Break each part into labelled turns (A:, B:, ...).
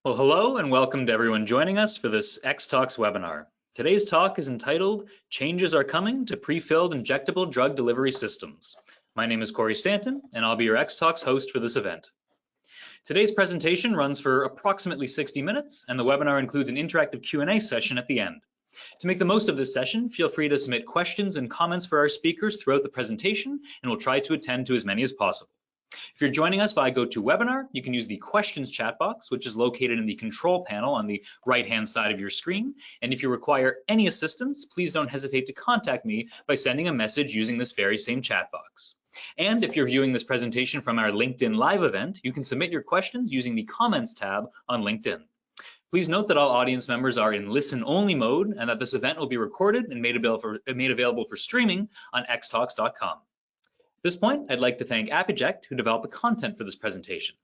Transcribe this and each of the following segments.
A: Well, hello and welcome to everyone joining us for this X-Talks webinar. Today's talk is entitled, Changes Are Coming to Prefilled Injectable Drug Delivery Systems. My name is Corey Stanton, and I'll be your X-Talks host for this event. Today's presentation runs for approximately 60 minutes, and the webinar includes an interactive Q&A session at the end. To make the most of this session, feel free to submit questions and comments for our speakers throughout the presentation, and we'll try to attend to as many as possible. If you're joining us via GoToWebinar, you can use the questions chat box, which is located in the control panel on the right-hand side of your screen. And if you require any assistance, please don't hesitate to contact me by sending a message using this very same chat box. And if you're viewing this presentation from our LinkedIn Live event, you can submit your questions using the comments tab on LinkedIn. Please note that all audience members are in listen-only mode and that this event will be recorded and made available for streaming on xtalks.com. At this point, I'd like to thank ApiJect, who developed the content for this presentation.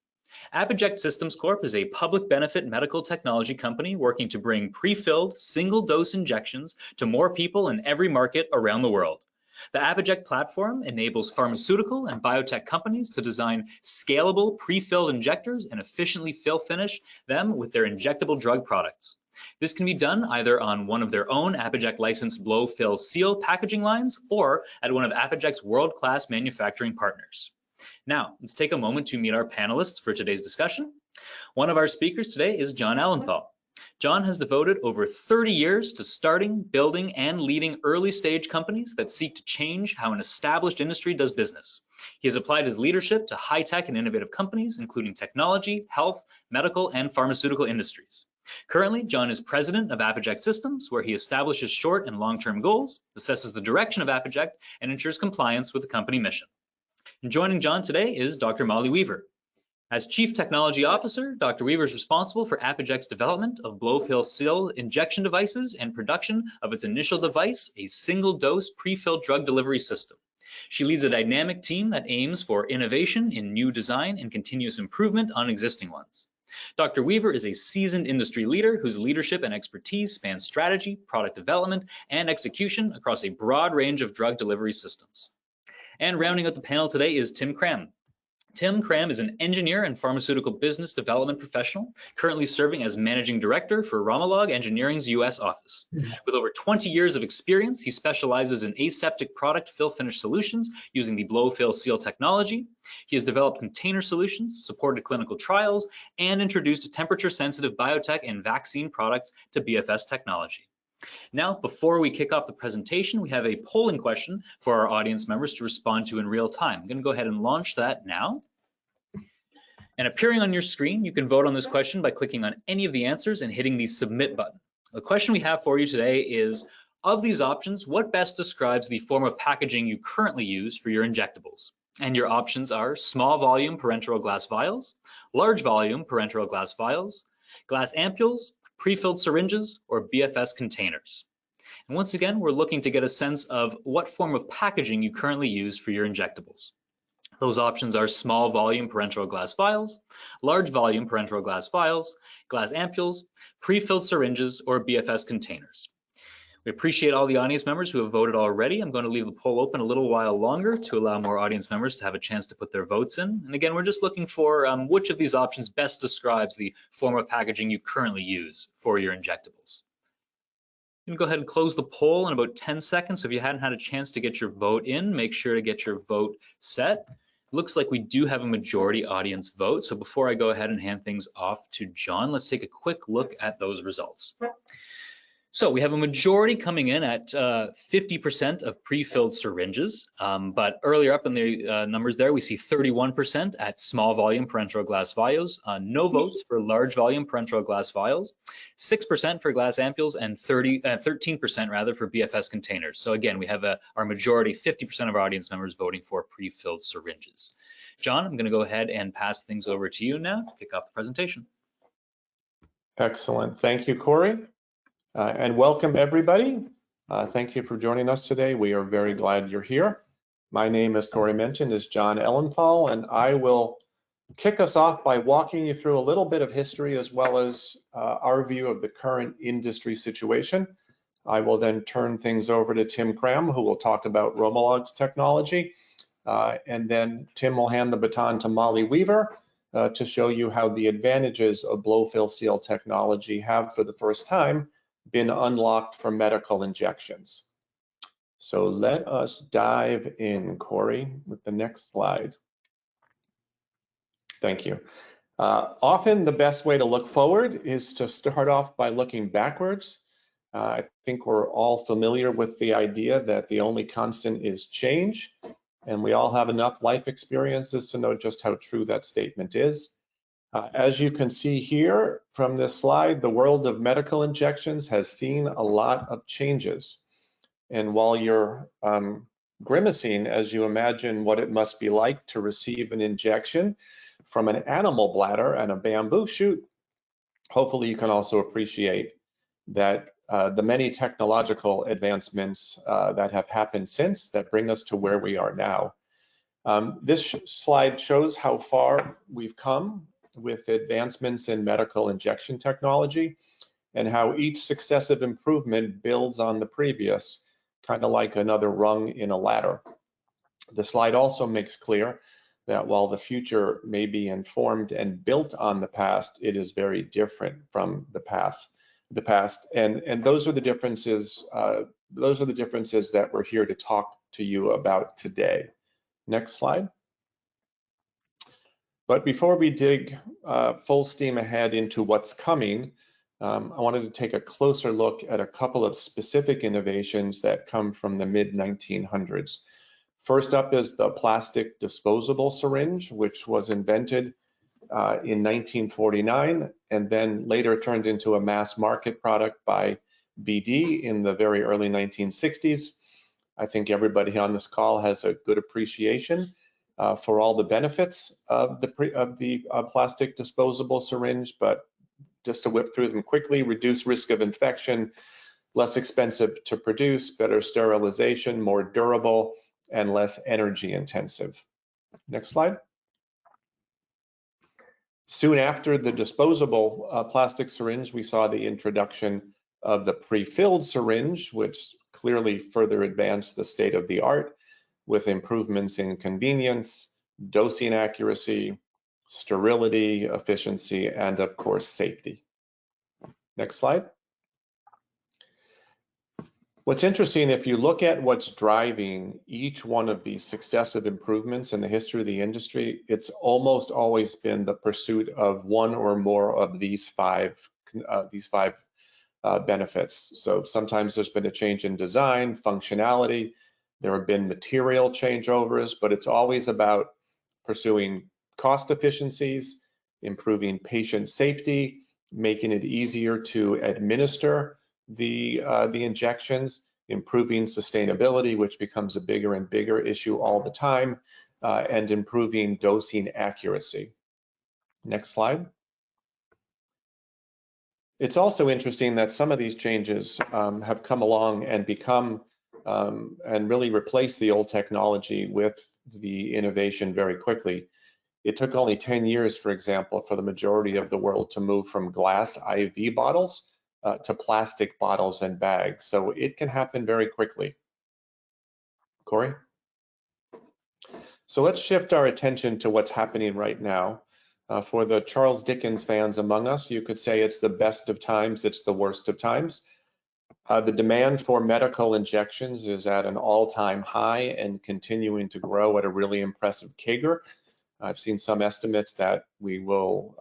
A: ApiJect Systems Corp is a public benefit medical technology company working to bring pre-filled single-dose injections to more people in every market around the world. The ApiJect platform enables pharmaceutical and biotech companies to design scalable pre-filled injectors and efficiently fill-finish them with their injectable drug products. This can be done either on one of their own ApiJect licensed blow, fill, seal packaging lines or at one of ApiJect's world-class manufacturing partners. Now, let's take a moment to meet our panelists for today's discussion. One of our speakers today is John Ellenthal. John has devoted over 30 years to starting, building, and leading early-stage companies that seek to change how an established industry does business. He has applied his leadership to high-tech and innovative companies, including technology, health, medical, and pharmaceutical industries. Currently, John is president of ApiJect Systems, where he establishes short and long-term goals, assesses the direction of ApiJect, and ensures compliance with the company mission. And joining John today is Dr. Molly Weaver. As Chief Technology Officer, Dr. Weaver is responsible for ApiJect's development of blow-fill-seal injection devices and production of its initial device, a single-dose pre-filled drug delivery system. She leads a dynamic team that aims for innovation in new design and continuous improvement on existing ones. Dr. Weaver is a seasoned industry leader whose leadership and expertise span strategy, product development, and execution across a broad range of drug delivery systems. And rounding out the panel today is Tim Kram. Tim Kram is an engineer and pharmaceutical business development professional, currently serving as managing director for Rommelag Engineering's U.S. office. With over 20 years of experience, he specializes in aseptic product fill-finish solutions using the blow-fill-seal technology. He has developed container solutions, supported clinical trials, and introduced temperature-sensitive biotech and vaccine products to BFS technology. Now, before we kick off the presentation, we have a polling question for our audience members to respond to in real time. I'm going to go ahead and launch that now. And appearing on your screen, you can vote on this question by clicking on any of the answers and hitting the submit button. The question we have for you today is, of these options, what best describes the form of packaging you currently use for your injectables? And your options are small volume parenteral glass vials, large volume parenteral glass vials, glass ampules, pre-filled syringes, or BFS containers. And once again, we're looking to get a sense of what form of packaging you currently use for your injectables. Those options are small volume parenteral glass vials, large volume parenteral glass vials, glass ampules, pre-filled syringes, or BFS containers. We appreciate all the audience members who have voted already. I'm going to leave the poll open a little while longer to allow more audience members to have a chance to put their votes in. And again, we're just looking for which of these options best describes the form of packaging you currently use for your injectables. You can go ahead and close the poll in about 10 seconds. So if you hadn't had a chance to get your vote in, make sure to get your vote set. Looks like we do have a majority audience vote. So before I go ahead and hand things off to John, let's take a quick look at those results. So we have a majority coming in at 50% of pre-filled syringes, but earlier up in the numbers there, we see 31% at small volume parenteral glass vials, no votes for large volume parenteral glass vials, 6% for glass ampules, and 13% rather for BFS containers. So again, we have our majority, 50% of our audience members voting for pre-filled syringes. John, I'm going to go ahead and pass things over to you now to kick off the presentation.
B: Excellent. Thank you, Corey. And welcome everybody. Thank you for joining us today. We are very glad you're here. My name, as Corey mentioned, is John Ellenthal, and I will kick us off by walking you through a little bit of history as well as our view of the current industry situation. I will then turn things over to Tim Kram, who will talk about Rommelag's technology. And then Tim will hand the baton to Molly Weaver, to show you how the advantages of blow-fill-seal technology have, for the first time, been unlocked for medical injections. So let us dive in, Corey, with the next slide. Thank you. Often the best way to look forward is to start off by looking backwards. I think we're all familiar with the idea that the only constant is change, and we all have enough life experiences to know just how true that statement is. As you can see here from this slide, the world of medical injections has seen a lot of changes. And while you're grimacing as you imagine what it must be like to receive an injection from an animal bladder and a bamboo shoot, hopefully you can also appreciate that the many technological advancements that have happened since that bring us to where we are now. This slide shows how far we've come with advancements in medical injection technology and how each successive improvement builds on the previous, kind of like another rung in a ladder. The slide also makes clear that while the future may be informed and built on the past, it is very different from the past. And those are the differences. Those are the differences that we're here to talk to you about today. Next slide. But before we dig full steam ahead into what's coming, I wanted to take a closer look at a couple of specific innovations that come from the mid-1900s. First up is the plastic disposable syringe, which was invented in 1949 and then later turned into a mass market product by BD in the very early 1960s. I think everybody on this call has a good appreciation for all the benefits of the plastic disposable syringe, but just to whip through them quickly: reduce risk of infection, less expensive to produce, better sterilization, more durable, and less energy intensive. Next slide. Soon after the disposable plastic syringe, we saw the introduction of the pre-filled syringe, which clearly further advanced the state of the art with improvements in convenience, dosing accuracy, sterility, efficiency, and of course, safety. Next slide. What's interesting, if you look at what's driving each one of these successive improvements in the history of the industry, it's almost always been the pursuit of one or more of these five benefits. So sometimes there's been a change in design, functionality, there have been material changeovers, but it's always about pursuing cost efficiencies, improving patient safety, making it easier to administer the injections, improving sustainability, which becomes a bigger and bigger issue all the time, and improving dosing accuracy. Next slide. It's also interesting that some of these changes have come along and become and really replace the old technology with the innovation very quickly. It took only 10 years, for example, for the majority of the world to move from glass IV bottles to plastic bottles and bags. So it can happen very quickly. Corey? So let's shift our attention to what's happening right now. For the Charles Dickens fans among us, you could say it's the best of times, it's the worst of times. The demand for medical injections is at an all-time high and continuing to grow at a really impressive CAGR. I've seen some estimates that we will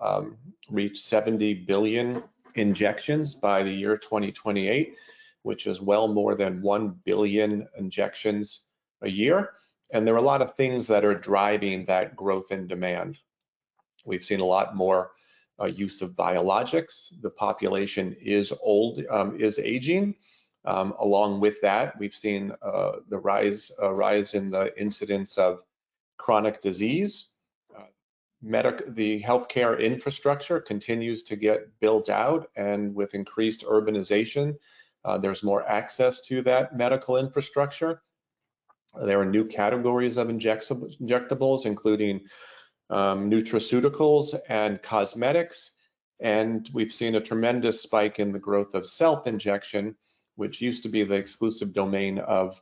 B: reach 70 billion injections by the year 2028, which is well more than 1 billion injections a year. And there are a lot of things that are driving that growth in demand. We've seen a lot more use of biologics. The population is aging. Along with that, we've seen the rise in the incidence of chronic disease. The healthcare infrastructure continues to get built out, and with increased urbanization, there's more access to that medical infrastructure. There are new categories of injectables, including nutraceuticals and cosmetics, and we've seen a tremendous spike in the growth of self-injection, which used to be the exclusive domain of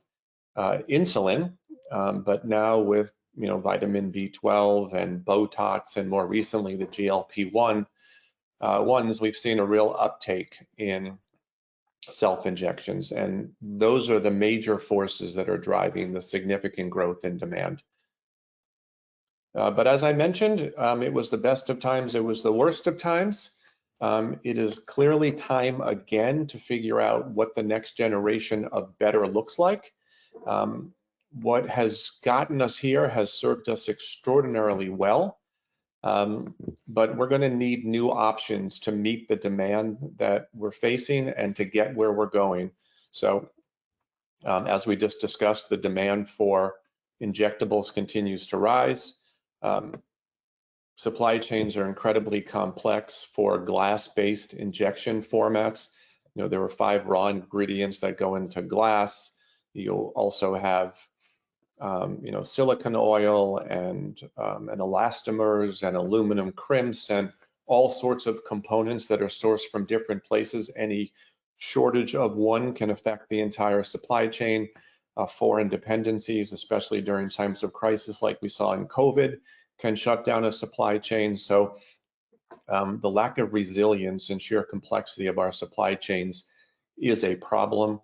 B: insulin, but now with vitamin B12 and Botox, and more recently the GLP-1 ones, we've seen a real uptake in self-injections, and those are the major forces that are driving the significant growth in demand. But as I mentioned, it was the best of times, it was the worst of times. It is clearly time again to figure out what the next generation of better looks like. What has gotten us here has served us extraordinarily well, but we're going to need new options to meet the demand that we're facing and to get where we're going. So as we just discussed, the demand for injectables continues to rise. Supply chains are incredibly complex for glass-based injection formats. There are 5 raw ingredients that go into glass. You'll also have silicon oil and elastomers and aluminum crimps and all sorts of components that are sourced from different places. Any shortage of one can affect the entire supply chain. Foreign dependencies, especially during times of crisis like we saw in COVID, can shut down a supply chain. So the lack of resilience and sheer complexity of our supply chains is a problem.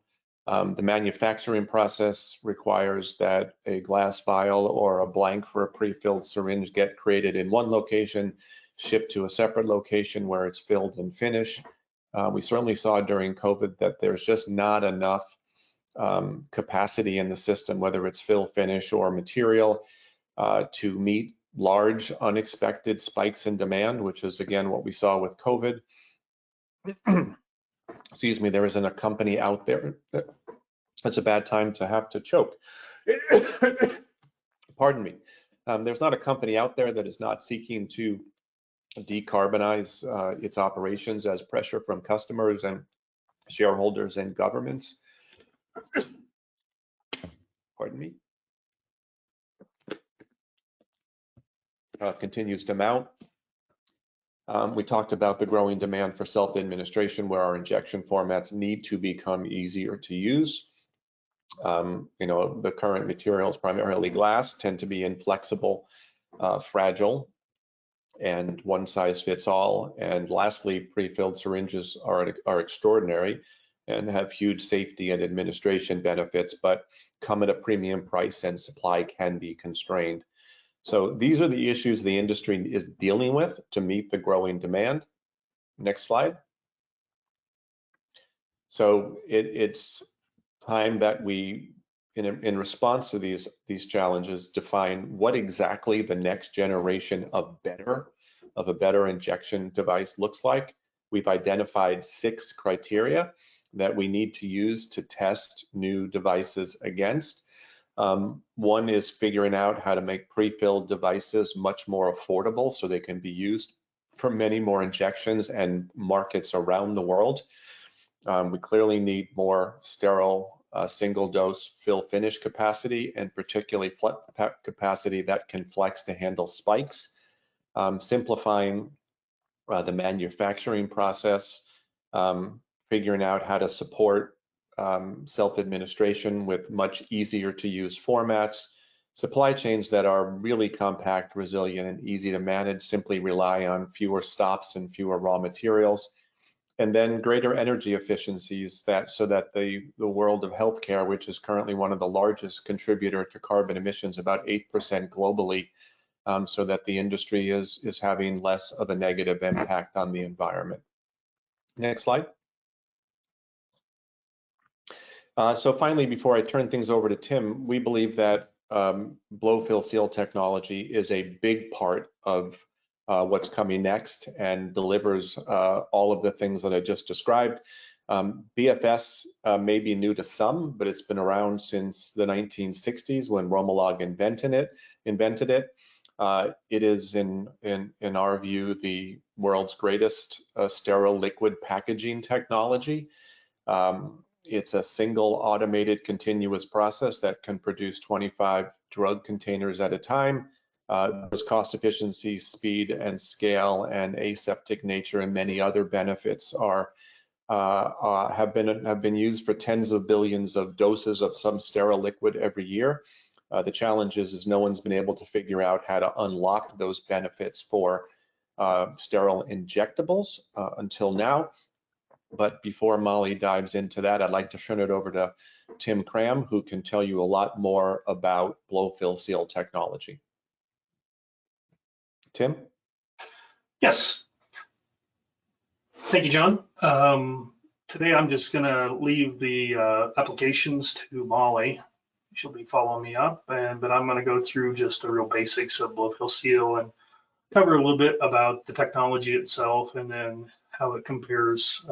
B: The manufacturing process requires that a glass vial or a blank for a pre-filled syringe get created in one location, shipped to a separate location where it's filled and finished. We certainly saw during COVID that there's just not enough capacity in the system, whether it's fill, finish, or material, to meet large unexpected spikes in demand, which is again what we saw with COVID. Excuse me, there isn't a company out there that's a bad time to have to choke. Pardon me. There's not a company out there that is not seeking to decarbonize its operations as pressure from customers and shareholders and governments. Pardon me. Continues to mount. We talked about the growing demand for self-administration, where our injection formats need to become easier to use. The current materials, primarily glass, tend to be inflexible, fragile, and one size fits all. And lastly, pre-filled syringes are extraordinary and have huge safety and administration benefits, but come at a premium price and supply can be constrained. So these are the issues the industry is dealing with to meet the growing demand. Next slide. So it's time that we, in response to these challenges, define what exactly the next generation of a better injection device looks like. We've identified 6 criteria that we need to use to test new devices against. One is figuring out how to make pre-filled devices much more affordable so they can be used for many more injections and markets around the world. We clearly need more sterile single dose fill finish capacity, and particularly capacity that can flex to handle spikes. Simplifying the manufacturing process, figuring out how to support self-administration with much easier to use formats, supply chains that are really compact, resilient, and easy to manage, simply rely on fewer stops and fewer raw materials, and then greater energy efficiencies so that the world of healthcare, which is currently one of the largest contributor to carbon emissions, about 8% globally, so that the industry is having less of a negative impact on the environment. Next slide. So finally, before I turn things over to Tim, we believe that blow, fill, seal technology is a big part of what's coming next and delivers all of the things that I just described. BFS may be new to some, but it's been around since the 1960s when Rommelag invented it. It is, in our view, the world's greatest sterile liquid packaging technology. It's a single automated continuous process that can produce 25 drug containers at a time. Those cost efficiency, speed, and scale, and aseptic nature, and many other benefits have been used for tens of billions of doses of some sterile liquid every year. The challenge is no one's been able to figure out how to unlock those benefits for sterile injectables until now. But before Molly dives into that, I'd like to turn it over to Tim Kram, who can tell you a lot more about blow-fill-seal technology. Tim?
C: Yes. Thank you, John. Today I'm just going to leave the applications to Molly. She'll be following me up, but I'm going to go through just the real basics of blow-fill-seal and cover a little bit about the technology itself, and then how it compares,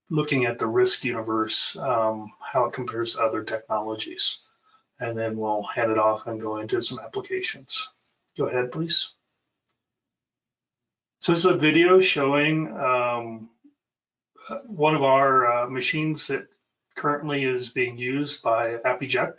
C: looking at the risk universe, how it compares to other technologies. And then we'll hand it off and go into some applications. Go ahead, please. So this is a video showing one of our machines that currently is being used by ApiJect.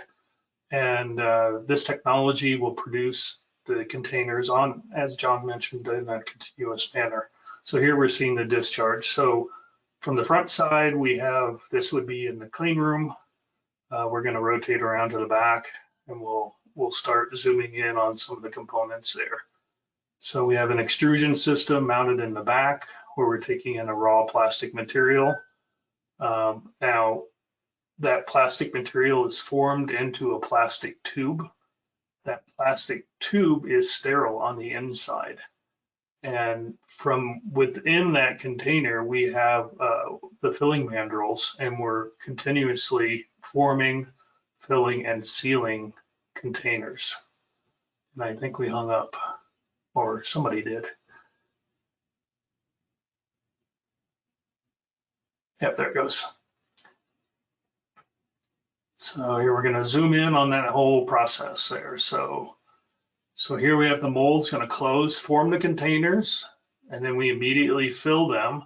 C: And this technology will produce the containers on, as John mentioned, in a continuous manner. So here we're seeing the discharge. So from the front side, we have, this would be in the clean room. We're going to rotate around to the back, and we'll start zooming in on some of the components there. So we have an extrusion system mounted in the back where we're taking in a raw plastic material. Now, that plastic material is formed into a plastic tube. That plastic tube is sterile on the inside. And from within that container, we have the filling mandrels, and we're continuously forming, filling, and sealing containers. And I think we hung up, or somebody did. Yep, there it goes. So here we're going to zoom in on that whole process there. So here we have the molds going to close, form the containers, and then we immediately fill them,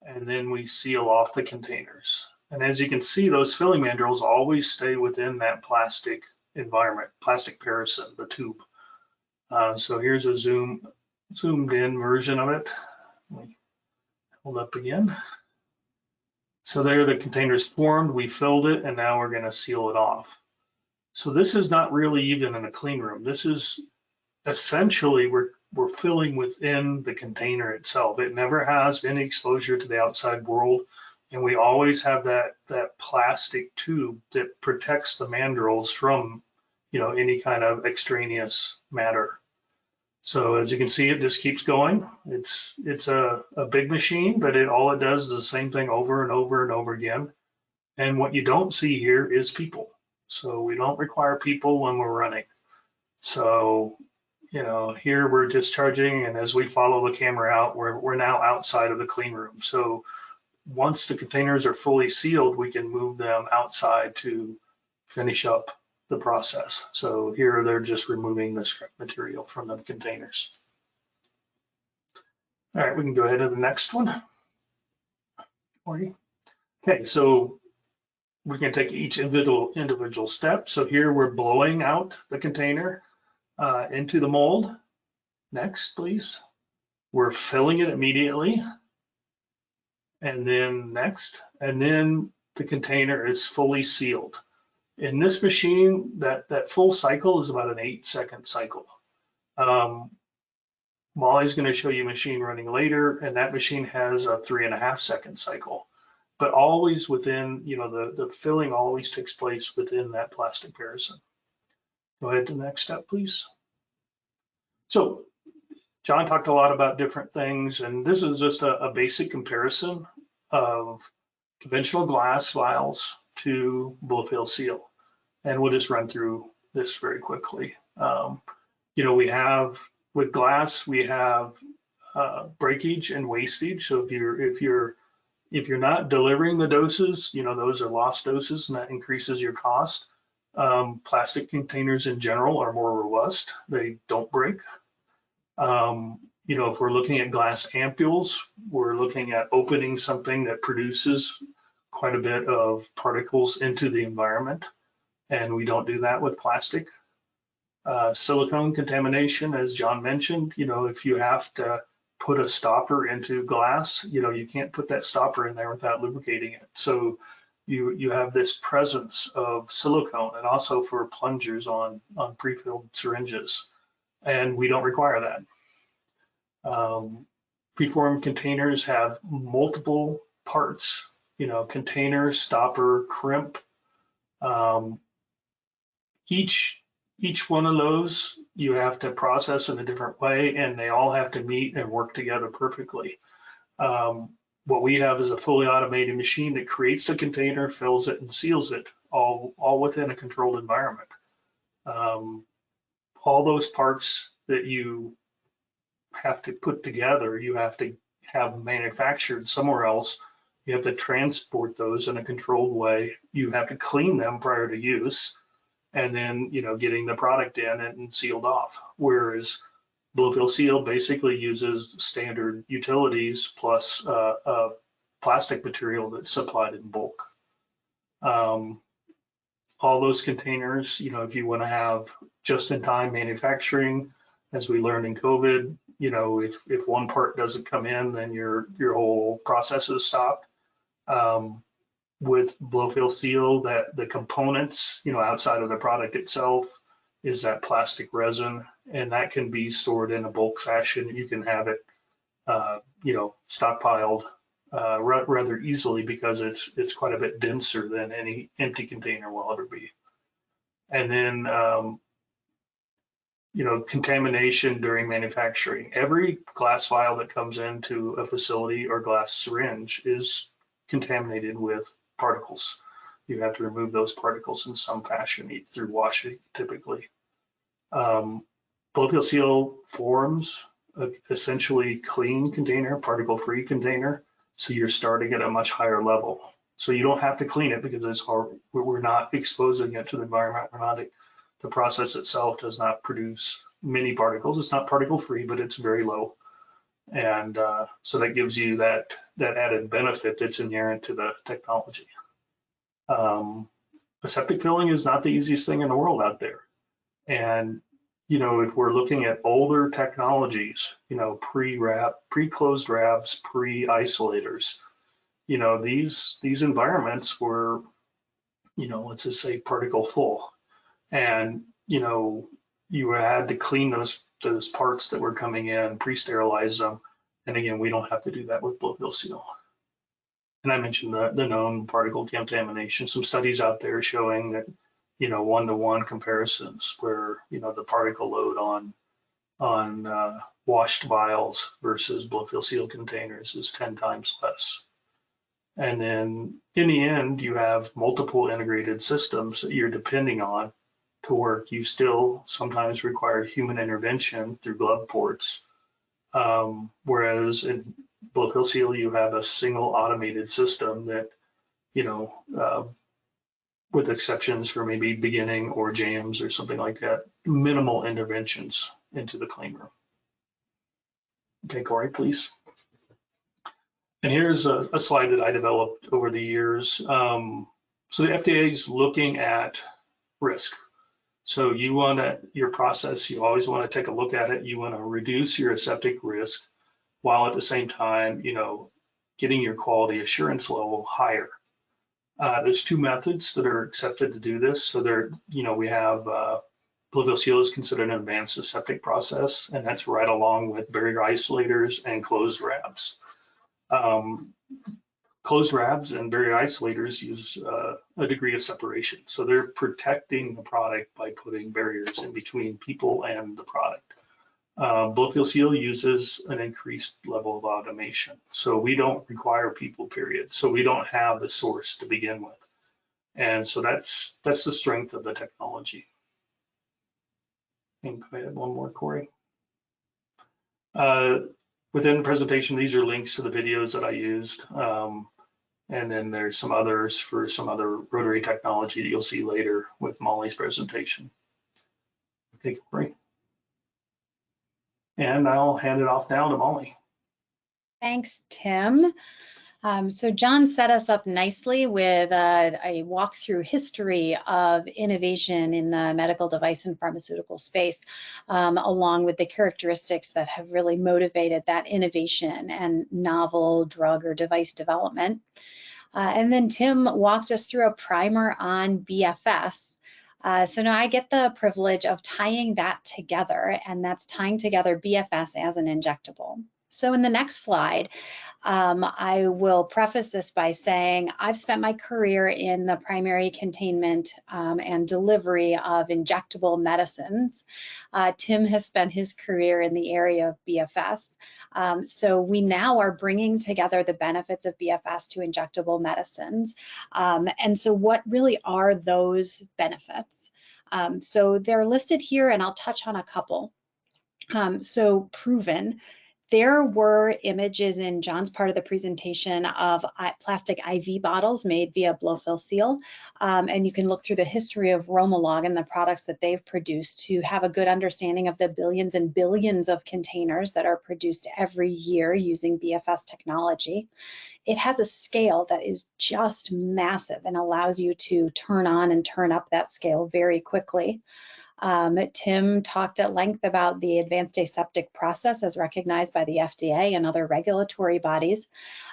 C: and then we seal off the containers. And as you can see, those filling mandrels always stay within that plastic environment, plastic parison, the tube. So here's a zoomed in version of it. Let me hold up again. So there the container's formed, we filled it, and now we're going to seal it off. So this is not really even in a clean room. This is essentially we're filling within the container itself. It never has any exposure to the outside world, and we always have that plastic tube that protects the mandrels from any kind of extraneous matter. So as you can see, it just keeps going. It's a big machine, but all it does is the same thing over and over and over again. And what you don't see here is people. So we don't require people when we're running. So, here we're discharging, and as we follow the camera out, we're now outside of the clean room. So once the containers are fully sealed, we can move them outside to finish up the process. So here they're just removing the scrap material from the containers. All right, we can go ahead to the next one. Okay, so we can take each individual step. So here we're blowing out the container into the mold. Next, please. We're filling it immediately. And then next, and then the container is fully sealed. In this machine, that full cycle is about an 8-second cycle. Molly's going to show you a machine running later, and that machine has a 3.5-second cycle. But always within, the filling always takes place within that plastic parison. Go ahead to the next step, please. So John talked a lot about different things, and this is just a basic comparison of conventional glass vials to blow-fill-seal. And we'll just run through this very quickly. We have, with glass, we have breakage and wastage. So if you're not delivering the doses, those are lost doses, and that increases your cost. Plastic containers in general are more robust. They don't break. If we're looking at glass ampules, we're looking at opening something that produces quite a bit of particles into the environment, and we don't do that with plastic. Silicone contamination, as John mentioned, if you have to put a stopper into glass, you can't put that stopper in there without lubricating it. So you have this presence of silicone, and also for plungers on prefilled syringes, and we don't require that. Preformed containers have multiple parts, container, stopper, crimp. Each one of those you have to process in a different way, and they all have to meet and work together perfectly. What we have is a fully automated machine that creates the container, fills it, and seals it, all within a controlled environment. All those parts that you have to put together, you have to have manufactured somewhere else. You have to transport those in a controlled way. You have to clean them prior to use, and then getting the product in and sealed off. Whereas blow-fill seal basically uses standard utilities plus a plastic material that's supplied in bulk. All those containers, if you want to have just-in-time manufacturing, as we learned in COVID, if one part doesn't come in, then your whole process is stopped. With blow-fill seal, that the components, outside of the product itself, is that plastic resin, and that can be stored in a bulk fashion. You can have it, stockpiled rather easily because it's quite a bit denser than any empty container will ever be. And then, contamination during manufacturing. Every glass vial that comes into a facility or glass syringe is contaminated with particles. You have to remove those particles in some fashion, either through washing typically. Blow-fill seal forms a essentially clean container, particle-free container, so you're starting at a much higher level. So you don't have to clean it because it's hard. We're not exposing it to the environment. The process itself does not produce many particles. It's not particle-free, but it's very low. And so that gives you that added benefit that's inherent to the technology. Aseptic filling is not the easiest thing in the world out there. And, if we're looking at older technologies, pre-wrap, pre-closed wraps, pre-isolators, these environments were, let's just say particle full. And, you had to clean those parts that were coming in, pre-sterilize them. And again, we don't have to do that with blow-fill seal. And I mentioned the known particle contamination. Some studies out there showing that, one-to-one comparisons where, the particle load on washed vials versus blow-fill seal containers is 10 times less. And then in the end, you have multiple integrated systems that you're depending on to work. You still sometimes require human intervention through glove ports. Whereas in blow-fill seal, you have a single automated system that, with exceptions for maybe beginning or jams or something like that, minimal interventions into the clean room. Okay, Corey, please. And here's a slide that I developed over the years. So the FDA is looking at risk. So your process, you always want to take a look at it. You want to reduce your aseptic risk while at the same time, getting your quality assurance level higher. There's two methods that are accepted to do this. So we have blow-fill seal is considered an advanced aseptic process, and that's right along with barrier isolators and closed wraps. Closed wraps and barrier isolators use a degree of separation. So they're protecting the product by putting barriers in between people and the product. Blow-fill seal uses an increased level of automation. So we don't require people, period. So we don't have the source to begin with. And so that's the strength of the technology. And go ahead, one more, Corey. Within the presentation, these are links to the videos that I used. And then there's some others for some other rotary technology that you'll see later with Molly's presentation. Okay, Corey. And I'll hand it off now to Molly.
D: Thanks, Tim. So John set us up nicely with a walkthrough history of innovation in the medical device and pharmaceutical space, along with the characteristics that have really motivated that innovation and novel drug or device development. And then Tim walked us through a primer on BFS. So now I get the privilege of tying that together, and that's tying together BFS as an injectable. So in the next slide, I will preface this by saying I've spent my career in the primary containment and delivery of injectable medicines. Tim has spent his career in the area of BFS. So we now are bringing together the benefits of BFS to injectable medicines. And so what really are those benefits? So they're listed here, and I'll touch on a couple. So proven. There were images in John's part of the presentation of plastic IV bottles made via blow-fill seal, and you can look through the history of Rommelag and the products that they've produced to have a good understanding of the billions and billions of containers that are produced every year using BFS technology. It has a scale that is just massive and allows you to turn on and turn up that scale very quickly. Tim talked at length about the advanced aseptic process as recognized by the FDA and other regulatory bodies.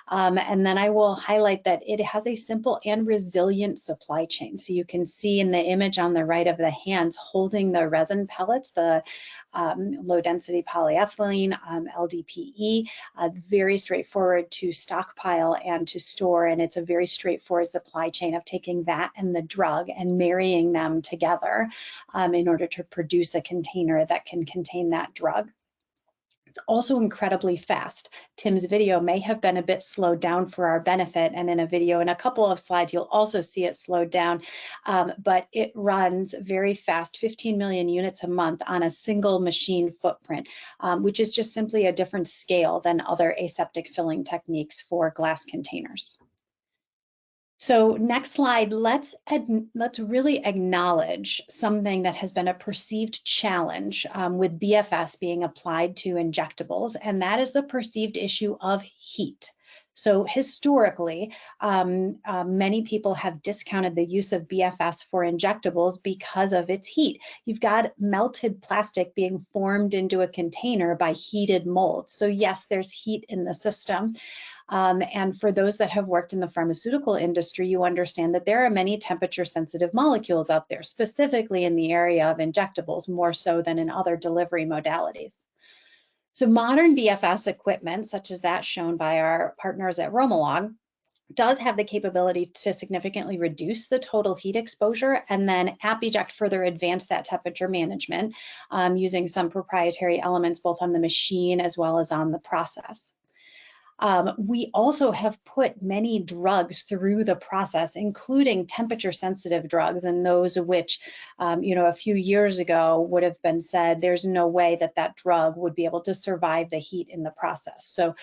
D: And then I will highlight that it has a simple and resilient supply chain. So you can see in the image on the right of the hands holding the resin pellets, the low density polyethylene, LDPE, very straightforward to stockpile and to store. And it's a very straightforward supply chain of taking that and the drug and marrying them together in order to produce a container that can contain that drug. It's also incredibly fast. Tim's video may have been a bit slowed down for our benefit, and in a video in a couple of slides, you'll also see it slowed down, but it runs very fast, 15 million units a month on a single machine footprint, which is just simply a different scale than other aseptic filling techniques for glass containers. So next slide, let's really acknowledge something that has been a perceived challenge with BFS being applied to injectables, and that is the perceived issue of heat. So historically, many people have discounted the use of BFS for injectables because of its heat. You've got melted plastic being formed into a container by heated molds. So yes, there's heat in the system. And for those that have worked in the pharmaceutical industry, you understand that there are many temperature sensitive molecules out there, specifically in the area of injectables, more so than in other delivery modalities. So modern BFS equipment, such as that shown by our partners at Rommelag, does have the capability to significantly reduce the total heat exposure, and then ApiJect further advanced that temperature management using some proprietary elements both on the machine as well as on the process. We also have put many drugs through the process, including temperature sensitive drugs, and those of which, a few years ago would have been said there's no way that that drug would be able to survive the heat in the process. So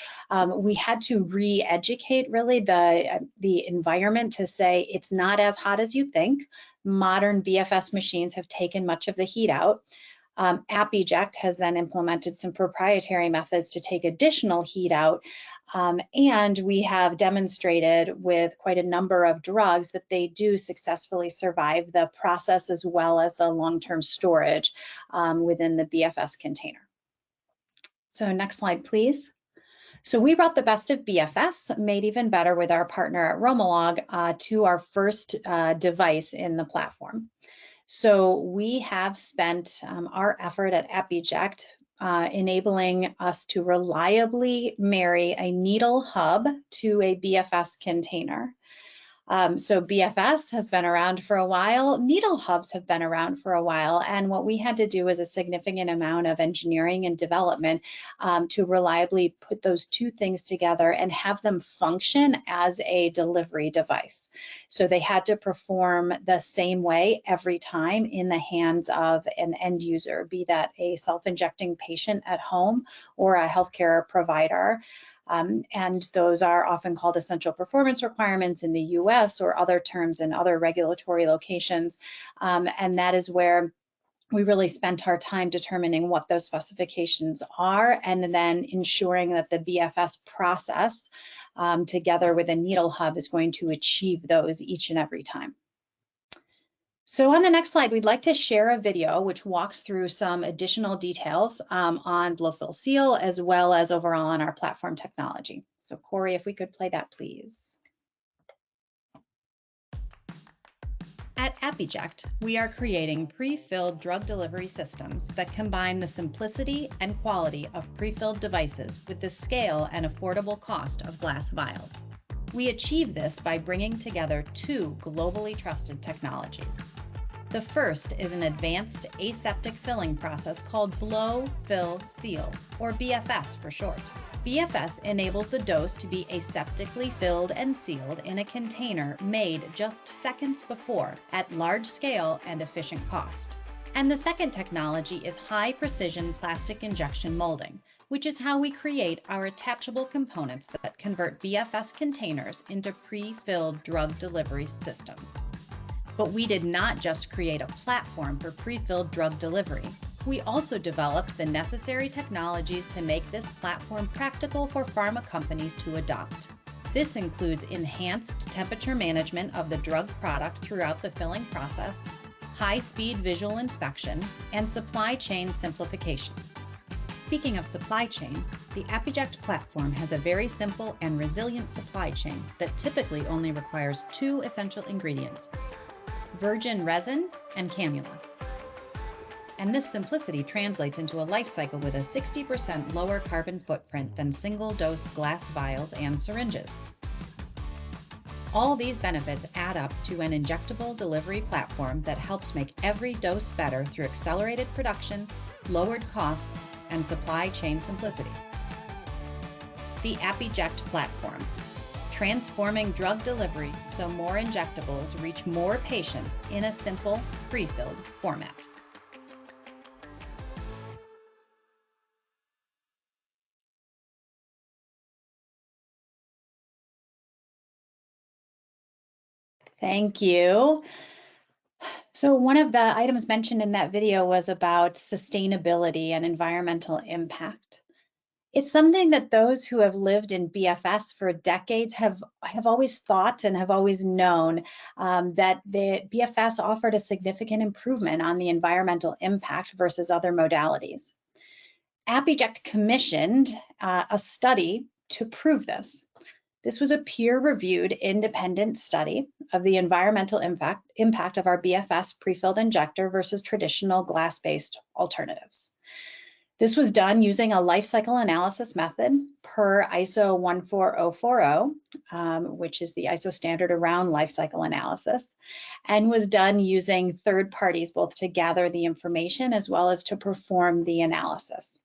D: we had to re-educate really the environment to say it's not as hot as you think. Modern BFS machines have taken much of the heat out. ApiJect has then implemented some proprietary methods to take additional heat out. And we have demonstrated with quite a number of drugs that they do successfully survive the process as well as the long-term storage within the BFS container. So next slide, please. So we brought the best of BFS, made even better with our partner at Rommelag, to our first device in the platform. So we have spent our effort at ApiJect enabling us to reliably marry a needle hub to a BFS container. So BFS has been around for a while, needle hubs have been around for a while, and what we had to do was a significant amount of engineering and development to reliably put those two things together and have them function as a delivery device. So they had to perform the same way every time in the hands of an end user, be that a self-injecting patient at home or a healthcare provider. And those are often called essential performance requirements in the US or other terms in other regulatory locations. And that is where we really spent our time determining what those specifications are and then ensuring that the BFS process together with a needle hub is going to achieve those each and every time. So on the next slide, we'd like to share a video which walks through some additional details on blow-fill seal as well as overall on our platform technology. So Corey, if we could play that, please.
E: ApiJect, we are creating pre-filled drug delivery systems that combine the simplicity and quality of pre-filled devices with the scale and affordable cost of glass vials. We achieve this by bringing together two globally trusted technologies. The first is an advanced aseptic filling process called blow, fill, seal, or BFS for short. BFS enables the dose to be aseptically filled and sealed in a container made just seconds before at large scale and efficient cost. And the second technology is high precision plastic injection molding, which is how we create our attachable components that convert BFS containers into pre-filled drug delivery systems. But we did not just create a platform for pre-filled drug delivery. We also developed the necessary technologies to make this platform practical for pharma companies to adopt. This includes enhanced temperature management of the drug product throughout the filling process, high-speed visual inspection, and supply chain simplification. Speaking of supply chain, the ApiJect platform has a very simple and resilient supply chain that typically only requires two essential ingredients: virgin resin and cannula. And this simplicity translates into a life cycle with a 60% lower carbon footprint than single-dose glass vials and syringes. All these benefits add up to an injectable delivery platform that helps make every dose better through accelerated production, lowered costs, and supply chain simplicity. The ApiJect platform, transforming drug delivery so more injectables reach more patients in a simple, pre-filled format.
D: Thank you. So one of the items mentioned in that video was about sustainability and environmental impact. It's something that those who have lived in BFS for decades have always thought and have always known that the BFS offered a significant improvement on the environmental impact versus other modalities. ApiJect commissioned a study to prove this. This was a peer-reviewed independent study of the environmental impact of our BFS prefilled injector versus traditional glass-based alternatives. This was done using a life cycle analysis method per ISO 14040, which is the ISO standard around life cycle analysis, and was done using third parties both to gather the information as well as to perform the analysis.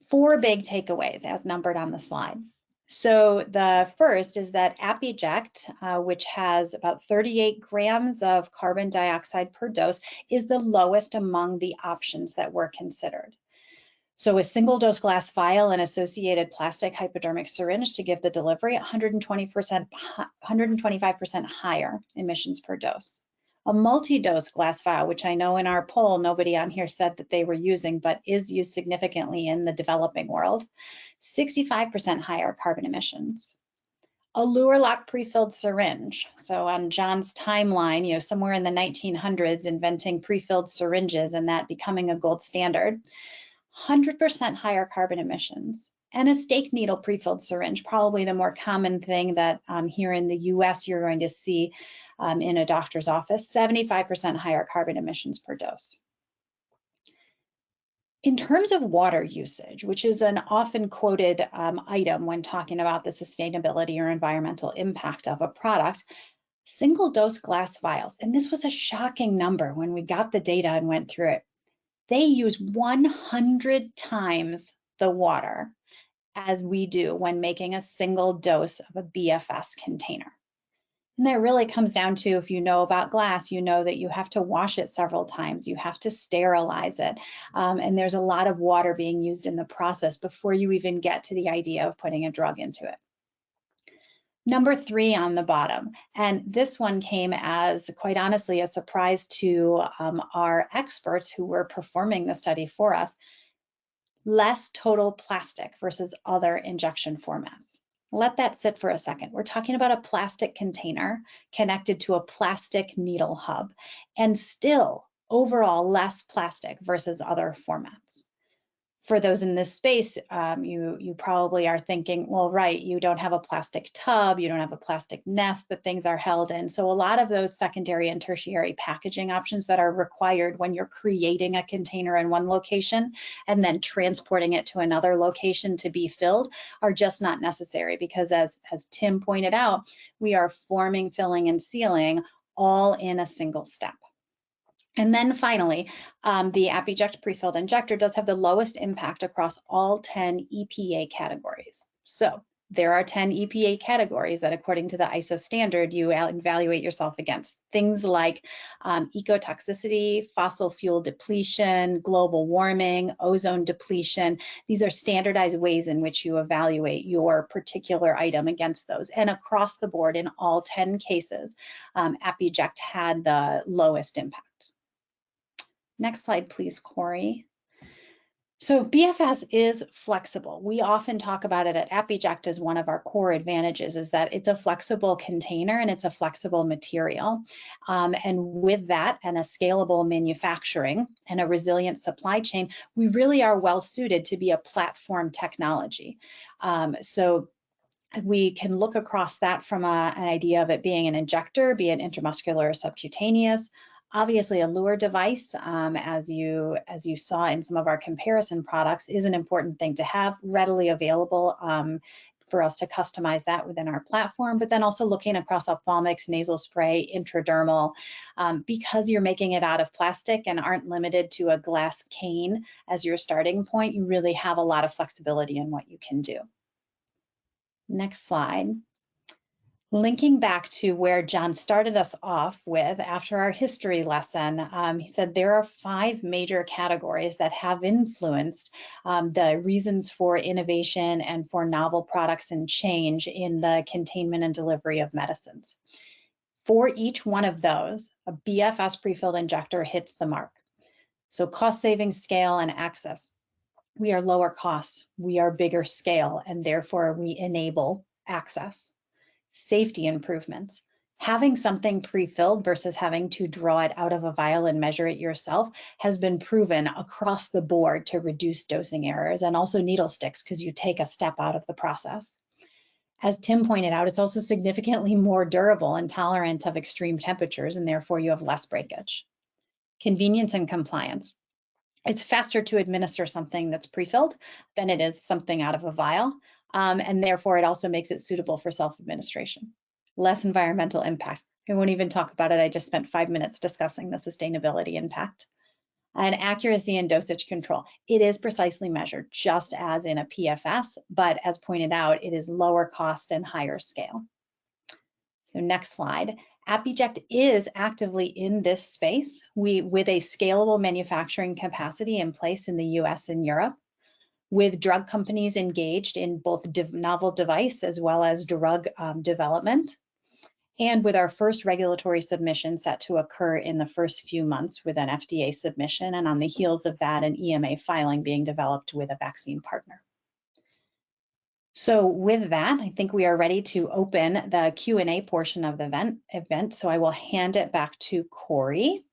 D: 4 big takeaways as numbered on the slide. So the first is that ApiJect, which has about 38 grams of carbon dioxide per dose, is the lowest among the options that were considered. So a single dose glass vial and associated plastic hypodermic syringe to give the delivery 125% higher emissions per dose. A multi-dose glass vial, which I know in our poll, nobody on here said that they were using, but is used significantly in the developing world, 65% higher carbon emissions. A Luer lock prefilled syringe. So on John's timeline, somewhere in the 1900s, inventing prefilled syringes and that becoming a gold standard, 100% higher carbon emissions. And a stake needle prefilled syringe, probably the more common thing that here in the US you're going to see in a doctor's office, 75% higher carbon emissions per dose. In terms of water usage, which is an often quoted item when talking about the sustainability or environmental impact of a product, single dose glass vials, and this was a shocking number when we got the data and went through it, they use 100 times the water as we do when making a single dose of a BFS container. And that really comes down to, if you know about glass, you know that you have to wash it several times, you have to sterilize it, and there's a lot of water being used in the process before you even get to the idea of putting a drug into it. Number 3 on the bottom, and this one came as, quite honestly, a surprise to our experts who were performing the study for us, less total plastic versus other injection formats. Let that sit for a second. We're talking about a plastic container connected to a plastic needle hub, and still overall less plastic versus other formats. For those in this space, you probably are thinking, well, right, you don't have a plastic tub, you don't have a plastic nest that things are held in. So a lot of those secondary and tertiary packaging options that are required when you're creating a container in one location and then transporting it to another location to be filled are just not necessary, because as Tim pointed out, we are forming, filling, and sealing all in a single step. And then finally, the ApiJect prefilled injector does have the lowest impact across all 10 EPA categories. So there are 10 EPA categories that, according to the ISO standard, you evaluate yourself against. Things like ecotoxicity, fossil fuel depletion, global warming, ozone depletion. These are standardized ways in which you evaluate your particular item against those. And across the board, in all 10 cases, ApiJect had the lowest impact. Next slide, please, Corey. So BFS is flexible. We often talk about it at ApiJect as one of our core advantages, is that it's a flexible container and it's a flexible material. And with that and a scalable manufacturing and a resilient supply chain, we really are well suited to be a platform technology. So we can look across that from an idea of it being an injector, be it intramuscular or subcutaneous. Obviously, a lure device, as you saw in some of our comparison products, is an important thing to have readily available for us to customize that within our platform, but then also looking across ophthalmics, nasal spray, intradermal, because you're making it out of plastic and aren't limited to a glass cane as your starting point, you really have a lot of flexibility in what you can do. Next slide. Linking back to where John started us off with after our history lesson, he said there are 5 major categories that have influenced the reasons for innovation and for novel products and change in the containment and delivery of medicines. For each one of those, a BFS prefilled injector hits the mark. So cost saving, scale, and access. We are lower costs, we are bigger scale, and therefore we enable access. Safety improvements. Having something pre-filled versus having to draw it out of a vial and measure it yourself has been proven across the board to reduce dosing errors, and also needle sticks because you take a step out of the process. As Tim pointed out, it's also significantly more durable and tolerant of extreme temperatures, and therefore you have less breakage. Convenience and compliance. It's faster to administer something that's pre-filled than it is something out of a vial. And therefore, it also makes it suitable for self-administration. Less environmental impact. I won't even talk about it. I just spent 5 minutes discussing the sustainability impact. And accuracy and dosage control. It is precisely measured, just as in a PFS, but as pointed out, it is lower cost and higher scale. So next slide. ApiJect is actively in this space with a scalable manufacturing capacity in place in the US and Europe, with drug companies engaged in both novel device as well as drug development, and with our first regulatory submission set to occur in the first few months with an FDA submission, and on the heels of that, an EMA filing being developed with a vaccine partner. So with that, I think we are ready to open the Q&A portion of the event. So I will hand it back to Corey.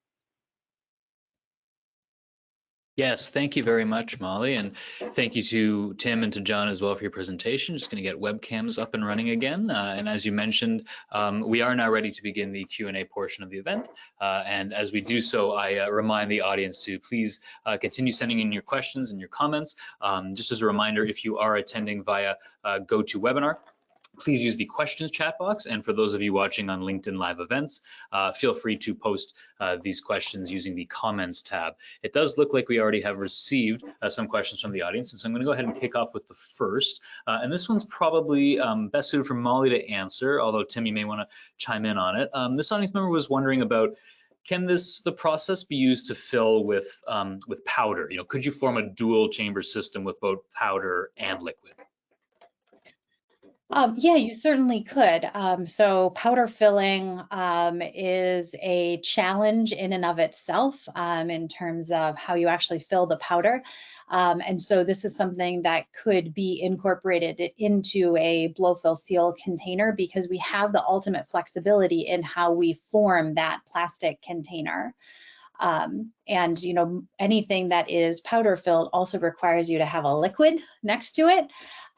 A: Yes, thank you very much, Molly, and thank you to Tim and to John as well for your presentation. Just going to get webcams up and running again. And as you mentioned, we are now ready to begin the Q&A portion of the event. And as we do so, I remind the audience to please continue sending in your questions and your comments. Just as a reminder, if you are attending via GoToWebinar, please use the questions chat box. And for those of you watching on LinkedIn Live events, feel free to post these questions using the comments tab. It does look like we already have received some questions from the audience. And so I'm going to go ahead and kick off with the first. And this one's probably best suited for Molly to answer, although Tim, you may want to chime in on it. This audience member was wondering about, can the process be used to fill with powder? You know, could you form a dual chamber system with both powder and liquid?
D: Yeah, you certainly could. So powder filling is a challenge in and of itself in terms of how you actually fill the powder. And so this is something that could be incorporated into a blow fill seal container, because we have the ultimate flexibility in how we form that plastic container. And anything that is powder filled also requires you to have a liquid next to it.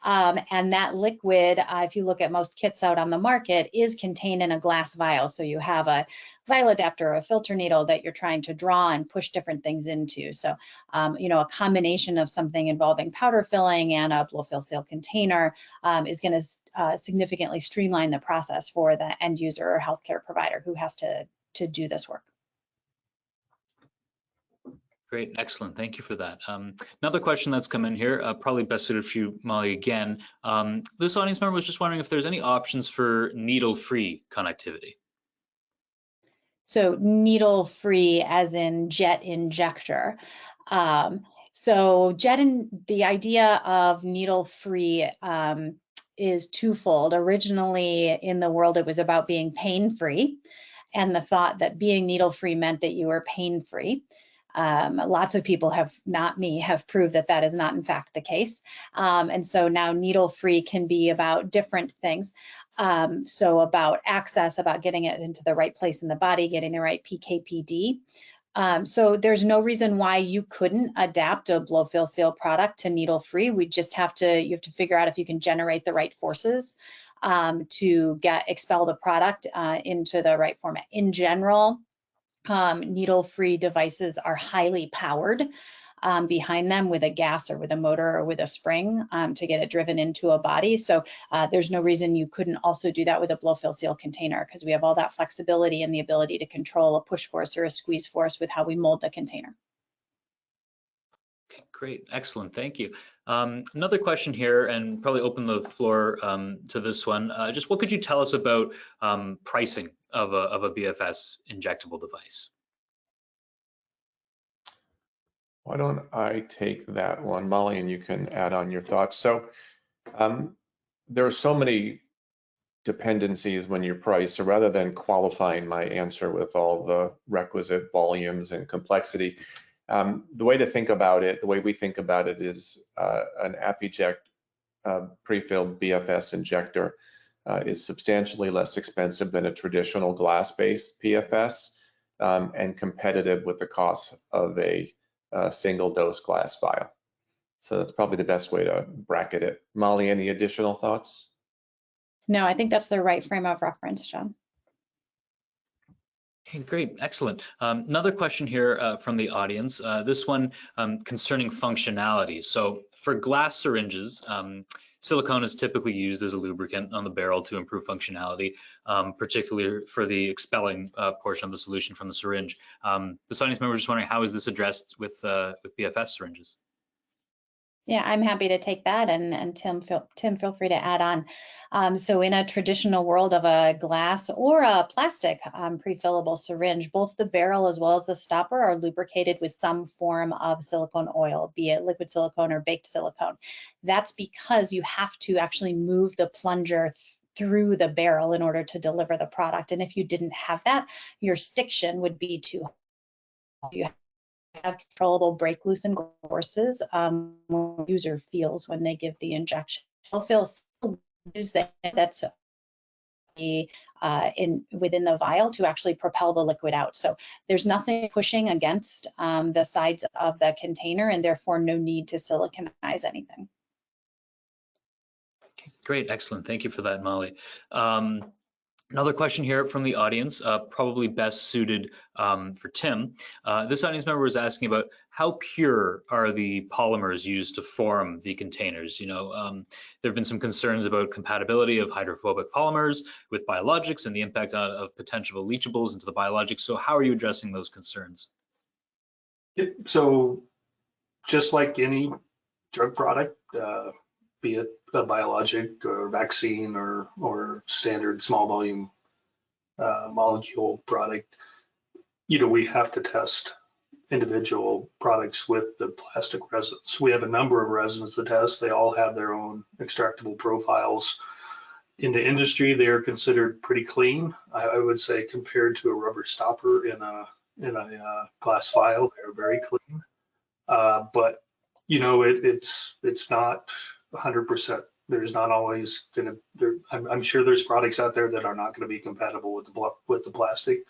D: And that liquid, if you look at most kits out on the market, is contained in a glass vial. So you have a vial adapter or a filter needle that you're trying to draw and push different things into. So, a combination of something involving powder filling and a blow fill seal container is going to significantly streamline the process for the end user or healthcare provider who has to do this work.
A: Great, excellent. Thank you for that. Another question that's come in here, probably best suited for you, Molly, again. This audience member was just wondering if there's any options for needle-free connectivity.
D: So needle-free as in jet injector. The idea of needle-free is twofold. Originally in the world, it was about being pain-free, and the thought that being needle-free meant that you were pain-free. Lots of people have proved that that is not in fact the case. And so now needle-free can be about different things. So about access, about getting it into the right place in the body, getting the right PK/PD. So there's no reason why you couldn't adapt a blow fill seal product to needle-free. You have to figure out if you can generate the right forces to expel the product into the right format. In general, needle-free devices are highly powered behind them with a gas or with a motor or with a spring to get it driven into a body. So there's no reason you couldn't also do that with a blow fill seal container, because we have all that flexibility and the ability to control a push force or a squeeze force with how we mold the container.
A: Okay, great, excellent, thank you. Another question here, and probably open the floor to this one. Just what could you tell us about pricing of a BFS injectable device?
B: Why don't I take that one, Molly, and you can add on your thoughts. So there are so many dependencies when you price, so rather than qualifying my answer with all the requisite volumes and complexity, the way to think about it, the way we think about it is an ApiJect prefilled BFS injector is substantially less expensive than a traditional glass-based PFS and competitive with the cost of a single dose glass vial. So that's probably the best way to bracket it. Molly, any additional thoughts?
D: No, I think that's the right frame of reference, John.
A: Okay, great, excellent. Another question here from the audience. This one concerning functionality. So for glass syringes, silicone is typically used as a lubricant on the barrel to improve functionality, particularly for the expelling portion of the solution from the syringe. This audience member is just wondering, how is this addressed with BFS syringes?
D: Yeah, I'm happy to take that, and Tim, feel free to add on. So in a traditional world of a glass or a plastic prefillable syringe, both the barrel as well as the stopper are lubricated with some form of silicone oil, be it liquid silicone or baked silicone. That's because you have to actually move the plunger through the barrel in order to deliver the product. And if you didn't have that, your stiction would be too high. Have controllable break loose and forces when the user feels when they give the injection. They'll feel use that's within the vial to actually propel the liquid out. So there's nothing pushing against the sides of the container, and therefore no need to siliconize anything.
A: Okay, great, excellent. Thank you for that, Molly. Another question here from the audience, probably best suited for Tim. This audience member was asking about how pure are the polymers used to form the containers? There have been some concerns about compatibility of hydrophobic polymers with biologics and the impact of potential leachables into the biologics. So how are you addressing those concerns?
C: So just like any drug product, be it a biologic or vaccine or standard small volume molecule product, we have to test individual products with the plastic resins. We have a number of resins to test. They all have their own extractable profiles. In the industry, they are considered pretty clean. I would say compared to a rubber stopper in a glass vial, they're very clean. But it's not 100%. There's not always going to. I'm sure there's products out there that are not going to be compatible with the plastic,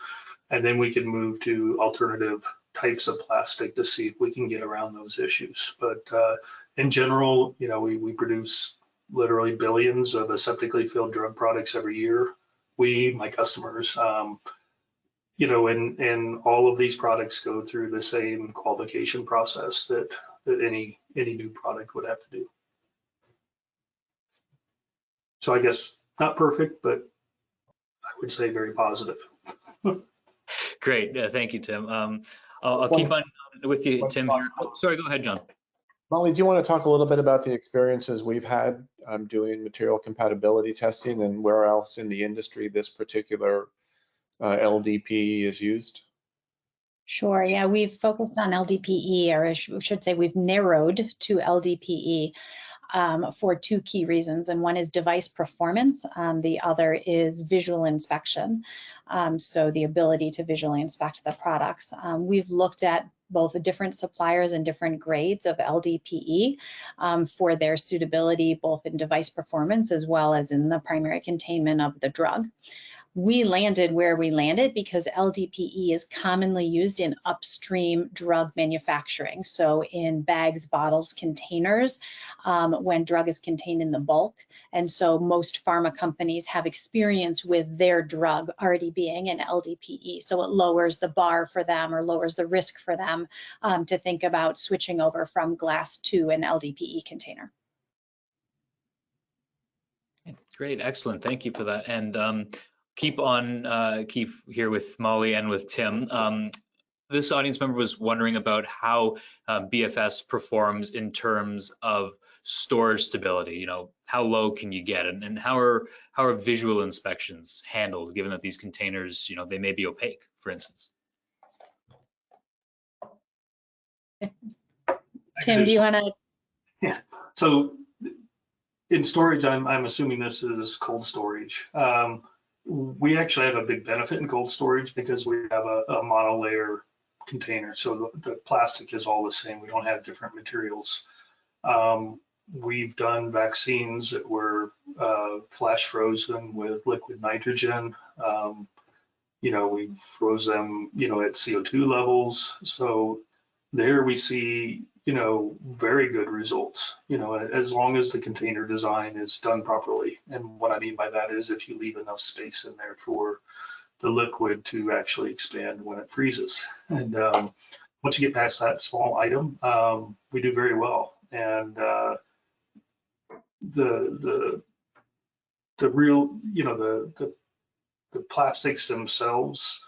C: and then we can move to alternative types of plastic to see if we can get around those issues. But in general, you know, we produce literally billions of aseptically filled drug products every year. My customers, you know, and all of these products go through the same qualification process that any new product would have to do. So I guess not perfect, but I would say very positive.
A: Great, thank you, Tim. I'll keep on with you, Tim. Here. Oh, sorry, go ahead, John.
B: Molly, do you want to talk a little bit about the experiences we've had doing material compatibility testing and where else in the industry this particular LDPE is used?
D: Sure, yeah, we've focused on LDPE, or I should say we've narrowed to LDPE for two key reasons. And one is device performance, the other is visual inspection. So the ability to visually inspect the products. We've looked at both the different suppliers and different grades of LDPE for their suitability, both in device performance as well as in the primary containment of the drug. We landed where we landed because LDPE is commonly used in upstream drug manufacturing. So in bags, bottles, containers, when drug is contained in the bulk. And so most pharma companies have experience with their drug already being in LDPE. So it lowers the bar for them, or lowers the risk for them to think about switching over from glass to an LDPE container.
A: Great, excellent. Thank you for that. And keep here with Molly and with Tim. This audience member was wondering about how BFS performs in terms of storage stability. You know, how low can you get, and how are visual inspections handled, given that these containers, you know, they may be opaque, for instance?
D: Tim, do you want to?
C: Yeah. So in storage, I'm assuming this is cold storage. We actually have a big benefit in cold storage because we have a monolayer container. So the plastic is all the same. We don't have different materials. We've done vaccines that were flash frozen with liquid nitrogen. You know, we froze them, you know, at CO2 levels. So there we see, you know, very good results, you know, as long as the container design is done properly. And what I mean by that is if you leave enough space in there for the liquid to actually expand when it freezes. And once you get past that small item, we do very well. And the real, you know, the plastics themselves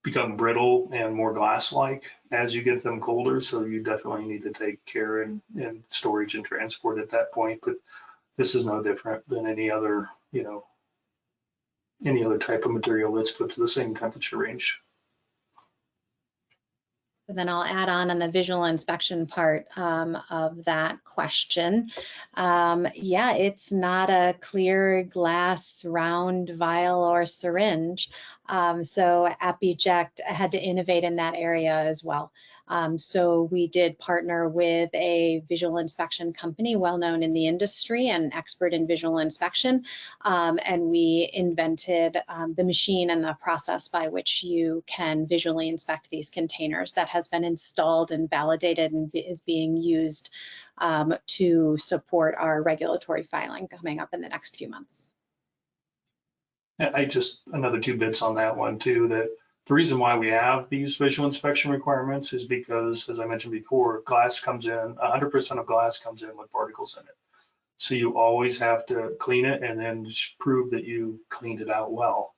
C: become brittle and more glass-like as you get them colder. So you definitely need to take care in storage and transport at that point. But this is no different than any other, you know, any other type of material that's put to the same temperature range.
D: And then I'll add on the visual inspection part of that question. Yeah, it's not a clear glass round vial or syringe. So ApiJect had to innovate in that area as well. So we did partner with a visual inspection company well known in the industry and expert in visual inspection. And we invented the machine and the process by which you can visually inspect these containers that has been installed and validated and is being used to support our regulatory filing coming up in the next few months.
C: I just, another 2 bits on that one too, that the reason why we have these visual inspection requirements is because, as I mentioned before, glass comes in, 100% of glass comes in with particles in it. So you always have to clean it and then prove that you cleaned it out well.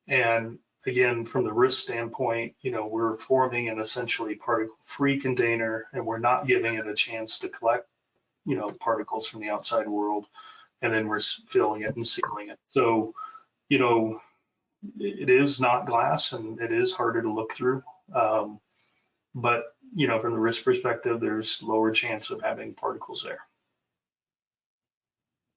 C: And again, from the risk standpoint, you know, we're forming an essentially particle-free container, and we're not giving it a chance to collect, you know, particles from the outside world, and then we're filling it and sealing it. So, you know, it is not glass and it is harder to look through. But, you know, from the risk perspective, there's lower chance of having particles there.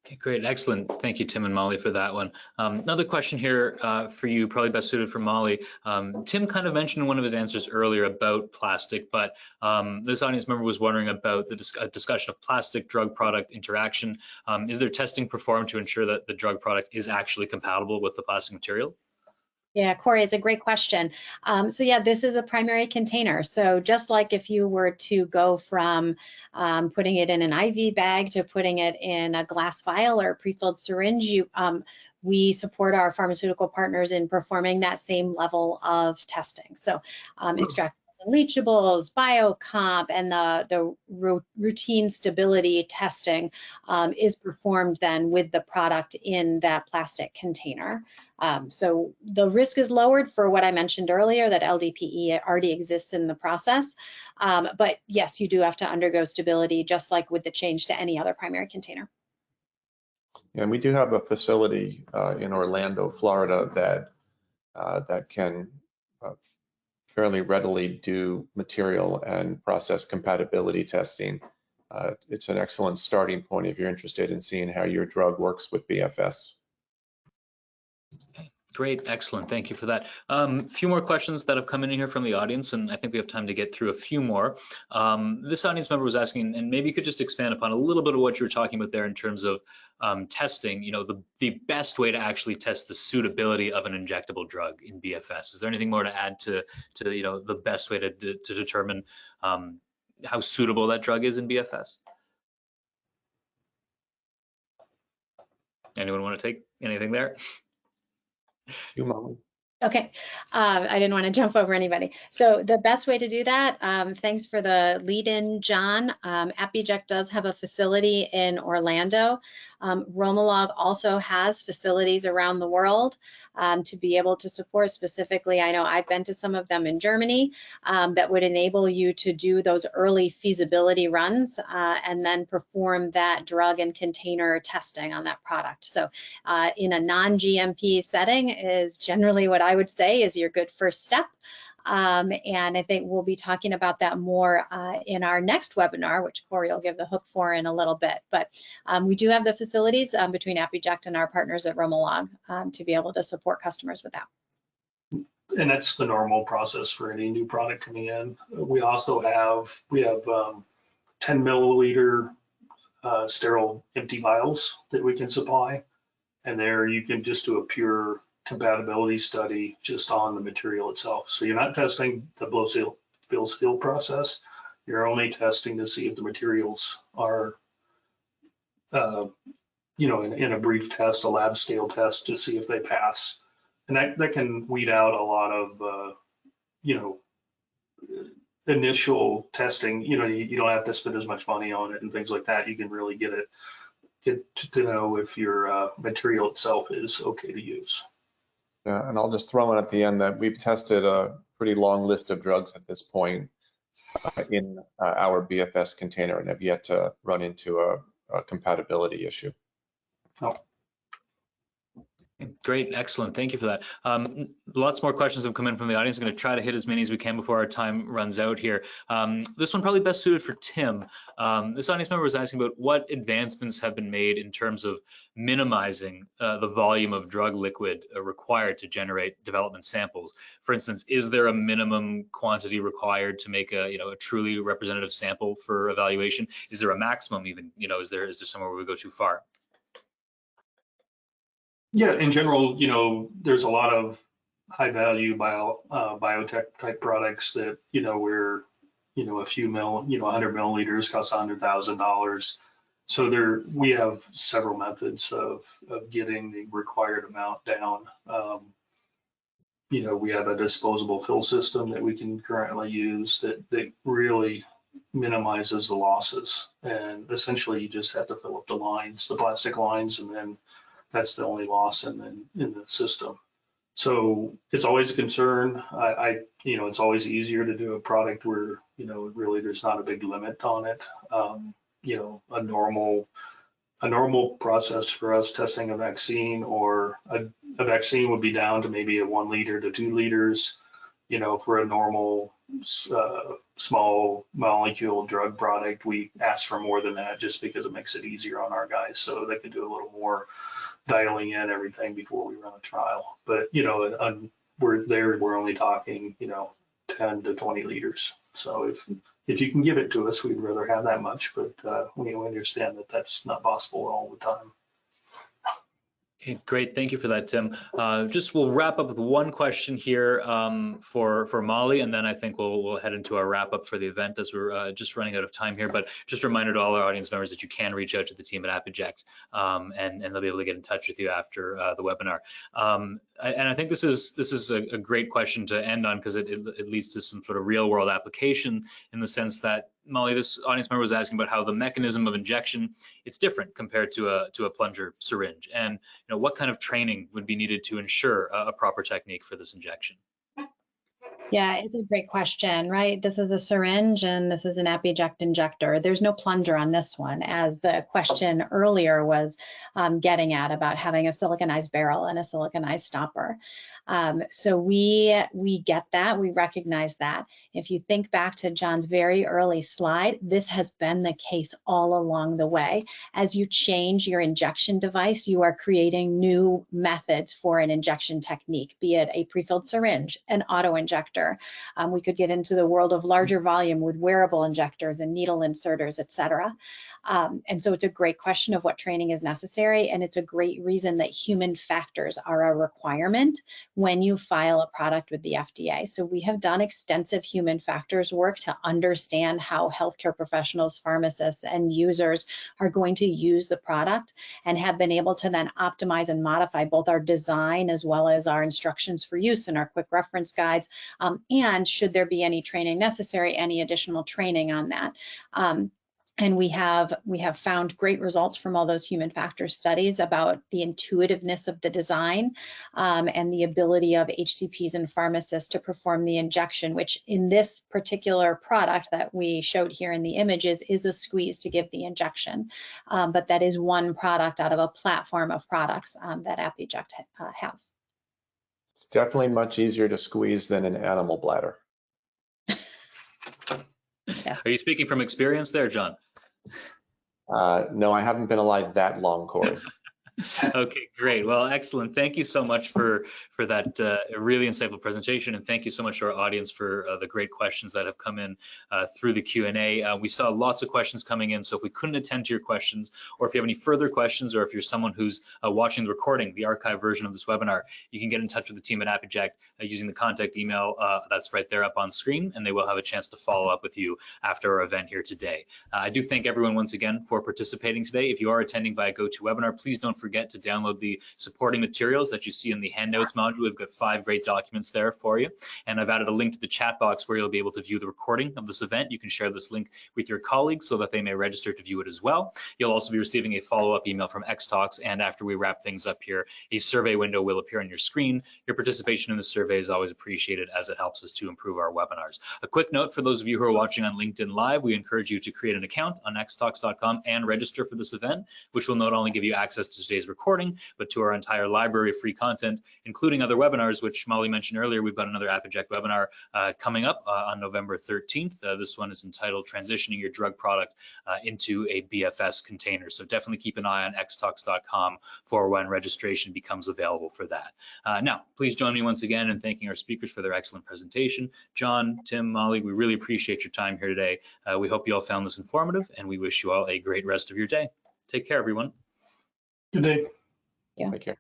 A: Okay, great, excellent. Thank you, Tim and Molly, for that one. Another question here for you, probably best suited for Molly. Tim kind of mentioned in one of his answers earlier about plastic, but this audience member was wondering about the discussion of plastic drug product interaction. Is there testing performed to ensure that the drug product is actually compatible with the plastic material?
D: Yeah, Corey, it's a great question. So yeah, this is a primary container. So just like if you were to go from putting it in an IV bag to putting it in a glass vial or a prefilled syringe, we support our pharmaceutical partners in performing that same level of testing. So extractables and leachables, biocomp, and the routine stability testing is performed then with the product in that plastic container. So the risk is lowered for what I mentioned earlier, that LDPE already exists in the process. But yes, you do have to undergo stability, just like with the change to any other primary container.
B: And we do have a facility in Orlando, Florida, that can fairly readily do material and process compatibility testing. It's an excellent starting point if you're interested in seeing how your drug works with BFS.
A: Great, excellent. Thank you for that. A few more questions that have come in here from the audience, and I think we have time to get through a few more. This audience member was asking, and maybe you could just expand upon a little bit of what you were talking about there in terms of testing, you know, the best way to actually test the suitability of an injectable drug in BFS. Is there anything more to add to you know, the best way to determine how suitable that drug is in BFS? Anyone want to take anything there?
B: You, Molly.
D: Okay, I didn't want to jump over anybody. So the best way to do that, thanks for the lead in, John. ApiJect does have a facility in Orlando. Rommelag also has facilities around the world to be able to support specifically. I know I've been to some of them in Germany that would enable you to do those early feasibility runs and then perform that drug and container testing on that product. So in a non-GMP setting is generally what I would say is your good first step. And I think we'll be talking about that more in our next webinar, which Corey will give the hook for in a little bit. But we do have the facilities between ApiJect and our partners at Rommelag to be able to support customers with that.
C: And that's the normal process for any new product coming in. We also have 10 milliliter sterile empty vials that we can supply. And there you can just do a pure compatibility study just on the material itself. So you're not testing the blow seal, fill seal process. You're only testing to see if the materials are, you know, in a brief test, a lab scale test to see if they pass. And that can weed out a lot of, you know, initial testing. You know, you don't have to spend as much money on it and things like that. You can really get to know if your material itself is okay to use.
B: Yeah, and I'll just throw in at the end that we've tested a pretty long list of drugs at this point in our BFS container and have yet to run into a compatibility issue.
C: Oh.
A: Great, excellent. Thank you for that. Lots more questions have come in from the audience. I'm going to try to hit as many as we can before our time runs out here. This one probably best suited for Tim. This audience member was asking about what advancements have been made in terms of minimizing the volume of drug liquid required to generate development samples. For instance, is there a minimum quantity required to make a truly representative sample for evaluation? Is there a maximum even? Is there somewhere where we go too far?
C: Yeah, in general, there's a lot of high value biotech type products that, where, a few 100 milliliters costs $100,000. So we have several methods of getting the required amount down. We have a disposable fill system that we can currently use that really minimizes the losses. And essentially you just have to fill up the lines, the plastic lines, and then that's the only loss in the system. So it's always a concern. It's always easier to do a product where, really there's not a big limit on it. A normal process for us testing a vaccine or a vaccine would be down to maybe a 1 liter to 2 liters. For a normal small molecule drug product, we ask for more than that just because it makes it easier on our guys, so they can do a little more dialing in everything before we run a trial. But we're only talking 10 to 20 liters. So if you can give it to us, we'd rather have that much, but we understand that that's not possible all the time.
A: Okay, great. Thank you for that, Tim. Just we'll wrap up with one question here for Molly, and then I think we'll head into our wrap up for the event as we're just running out of time here. But just a reminder to all our audience members that you can reach out to the team at ApiJect, and they'll be able to get in touch with you after the webinar. And I think this is a great question to end on because it leads to some sort of real world application in the sense that, Molly, this audience member was asking about how the mechanism of injection, it's different compared to a plunger syringe, and what kind of training would be needed to ensure a proper technique for this injection?
D: Yeah, it's a great question, right? This is a syringe and this is an ApiJect injector. There's no plunger on this one, as the question earlier was getting at about having a siliconized barrel and a siliconized stopper. So we get that, we recognize that. If you think back to John's very early slide, this has been the case all along the way. As you change your injection device, you are creating new methods for an injection technique, be it a prefilled syringe, an auto injector. We could get into the world of larger volume with wearable injectors and needle inserters, et cetera. And so it's a great question of what training is necessary, and it's a great reason that human factors are a requirement when you file a product with the FDA. So we have done extensive human factors work to understand how healthcare professionals, pharmacists, and users are going to use the product, and have been able to then optimize and modify both our design as well as our instructions for use and our quick reference guides. And should there be any training necessary, any additional training on that. And we have found great results from all those human factors studies about the intuitiveness of the design and the ability of HCPs and pharmacists to perform the injection, which in this particular product that we showed here in the images is a squeeze to give the injection. But that is one product out of a platform of products that ApiJect has.
B: It's definitely much easier to squeeze than an animal bladder.
D: Yes.
A: Are you speaking from experience there, John?
B: No, I haven't been alive that long, Corey.
A: Okay, great. Well, excellent. Thank you so much for that really insightful presentation, and thank you so much to our audience for the great questions that have come in through the Q&A. We saw lots of questions coming in, so if we couldn't attend to your questions, or if you have any further questions, or if you're someone who's watching the recording, the archive version of this webinar, you can get in touch with the team at ApiJect using the contact email that's right there up on screen, and they will have a chance to follow up with you after our event here today. I do thank everyone once again for participating today. If you are attending via GoToWebinar, please don't forget to download the supporting materials that you see in the handouts module. We've got 5 great documents there for you. And I've added a link to the chat box where you'll be able to view the recording of this event. You can share this link with your colleagues so that they may register to view it as well. You'll also be receiving a follow-up email from XTalks, and after we wrap things up here, a survey window will appear on your screen. Your participation in the survey is always appreciated as it helps us to improve our webinars. A quick note for those of you who are watching on LinkedIn Live, we encourage you to create an account on xtalks.com and register for this event, which will not only give you access to today's recording, but to our entire library of free content, including other webinars, which Molly mentioned earlier. We've got another ApiJect webinar coming up on November 13th. This one is entitled Transitioning Your Drug Product into a BFS Container. So definitely keep an eye on xtalks.com for when registration becomes available for that. Now, please join me once again in thanking our speakers for their excellent presentation. John, Tim, Molly, we really appreciate your time here today. We hope you all found this informative, and we wish you all a great rest of your day. Take care, everyone.
C: Good day.
D: Yeah.
B: Take care.